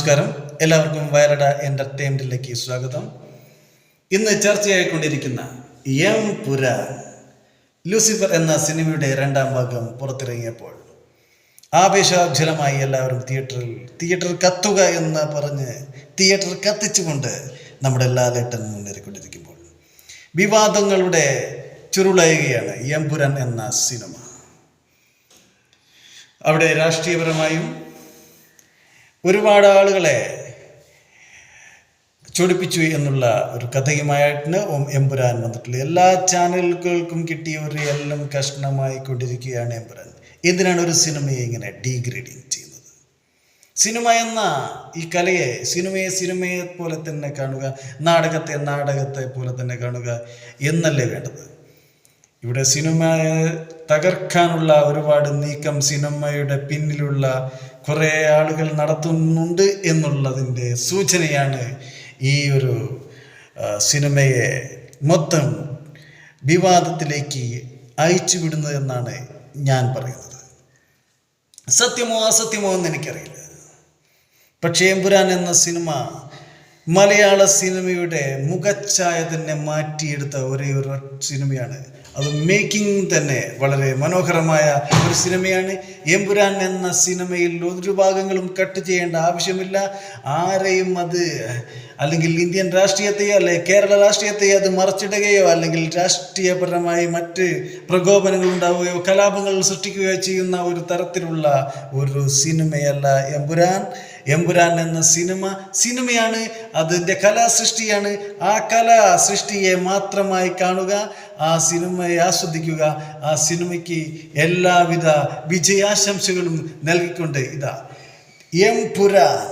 നമസ്കാരം, എല്ലാവർക്കും വയലട എൻ്റർടൈൻമെൻറ്റിലേക്ക് സ്വാഗതം. ഇന്ന് ചർച്ചയായിക്കൊണ്ടിരിക്കുന്ന എംപുരാൻ ലൂസിഫർ എന്ന സിനിമയുടെ 2ാം ഭാഗം പുറത്തിറങ്ങിയപ്പോൾ ആവേശോജ്വലമായി എല്ലാവരും തിയേറ്റർ കത്തുക എന്ന് പറഞ്ഞ് തിയേറ്റർ കത്തിച്ചുകൊണ്ട് നമ്മുടെ ലാലേട്ടൻ മുന്നേറിക്കൊണ്ടിരിക്കുമ്പോൾ വിവാദങ്ങളുടെ ചുരുളയുകയാണ് എംപുരാൻ എന്ന സിനിമ. അവിടെ രാഷ്ട്രീയപരമായും ഒരുപാട് ആളുകളെ ചൊടിപ്പിച്ചു എന്നുള്ള ഒരു കഥയുമായിട്ടാണ് എംപുരാൻ വന്നിട്ടുള്ളത്. എല്ലാ ചാനലുകൾക്കും കിട്ടിയ ഒരു എല്ലാം കഷ്ണമായി കൊണ്ടിരിക്കുകയാണ് എംപുരാൻ. എന്തിനാണ് ഒരു സിനിമയെ ഇങ്ങനെ ഡീഗ്രേഡിങ് ചെയ്യുന്നത്? സിനിമ എന്ന ഈ കലയെ സിനിമയെ പോലെ തന്നെ കാണുക, നാടകത്തെ പോലെ തന്നെ കാണുക എന്നല്ലേ വേണ്ടത്. ഇവിടെ സിനിമയെ തകർക്കാനുള്ള ഒരുപാട് നീക്കം സിനിമയുടെ പിന്നിലുള്ള കുറേ ആളുകൾ നടത്തുന്നുണ്ട് എന്നുള്ളതിൻ്റെ സൂചനയാണ് ഈ ഒരു സിനിമയെ മൊത്തം വിവാദത്തിലേക്ക് അയച്ചു വിടുന്നതെന്നാണ് ഞാൻ പറയുന്നത്. സത്യമോ അസത്യമോ എന്ന് എനിക്കറിയില്ല. പക്ഷേ എംപുരാൻ എന്ന സിനിമ മലയാള സിനിമയുടെ മുഖച്ഛായ തന്നെ മാറ്റിയെടുത്ത ഒരേ ഒരു സിനിമയാണ്. അത് മേക്കിംഗ് തന്നെ വളരെ മനോഹരമായ ഒരു സിനിമയാണ്. എംപുരാൻ എന്ന സിനിമയിൽ ഒരു ഭാഗങ്ങളും കട്ട് ചെയ്യേണ്ട ആവശ്യമില്ല. ആരെയും അത് അല്ലെങ്കിൽ ഇന്ത്യൻ രാഷ്ട്രീയത്തെയോ അല്ലെങ്കിൽ കേരള രാഷ്ട്രീയത്തെയോ അത് മറച്ചിടുകയോ അല്ലെങ്കിൽ രാഷ്ട്രീയപരമായി മറ്റ് പ്രകോപനങ്ങൾ ഉണ്ടാവുകയോ കലാപങ്ങൾ സൃഷ്ടിക്കുകയോ ചെയ്യുന്ന ഒരു തരത്തിലുള്ള ഒരു സിനിമയല്ല എംപുരാൻ. എംപുരാൻ എന്ന സിനിമയാണ്, അതിൻ്റെ കലാസൃഷ്ടിയാണ്. ആ കലാസൃഷ്ടിയെ മാത്രമായി കാണുക, ആ സിനിമയെ ആസ്വദിക്കുക, ആ സിനിമയ്ക്ക് എല്ലാവിധ വിജയാശംസകളും നൽകിക്കൊണ്ട് ഇതാ എംപുരാൻ.